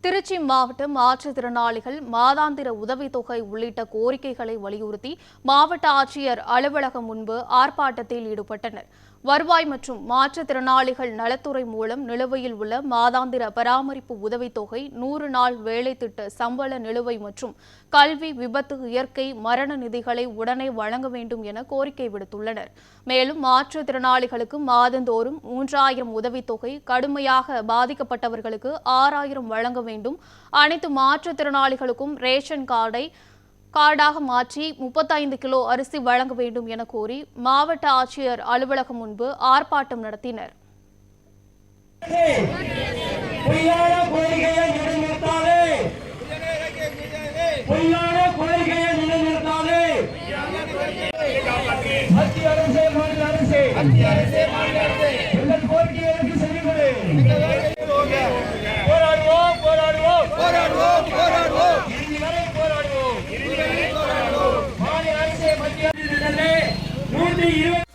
திருச்சி மாவட்ட மாற்றுத்திறனாளிகள் மாதாந்திர உதவித்தொகை உள்ளிட்ட கோரிக்கைகளை வலியுறுத்தி மாவட்ட ஆட்சியர் அலுவலகம் முன்பு ஆர்ப்பாட்டத்தில் ஈடுபட்டனர். வருவாய் மற்றும் மாற்றுத்திறனாளிகள் நலத்துறை மூலம் நிலுவையில் உள்ள மாதாந்திர பராமரிப்பு உதவித்தொகை, 100 நாள் வேலை திட்ட சம்பள நிலுவை மற்றும் கல்வி, விபத்து, இயற்கை மரண நிதிகளை உடனே வழங்க வேண்டும் என கோரிக்கை விடுத்துள்ளனர். மேலும் மாற்றுத்திறனாளிகளுக்கு மாதந்தோறும் 3000 உதவித்தொகை, கடுமையாக பாதிக்கப்பட்டவர்களுக்கு 6000 வழங்க வேண்டும். அனைத்து மாற்றுத்திறனாளிகளுக்கும் ரேஷன் கார்டாக மாற்றி 35 கிலோ அரிசி வழங்க வேண்டும் என கோரி மாவட்ட ஆட்சியர் அலுவலகம் முன்பு ஆர்ப்பாட்டம் நடத்தினர். போராடுவோம்.